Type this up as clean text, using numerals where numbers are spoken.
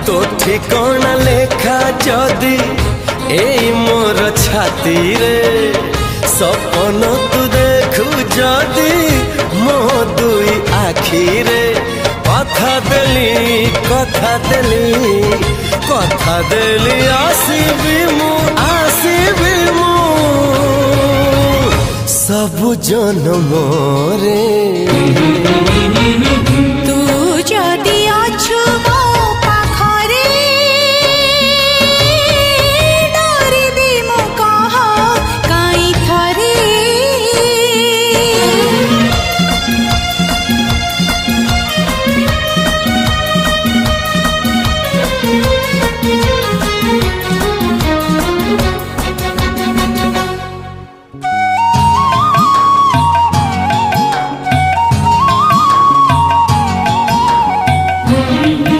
तो ठिकाना लेखा जदी ए मोर छाती रे सपन तू देखु जदी मो दुई आखी रे कथा देली आसीबी मु सब जन्म रे।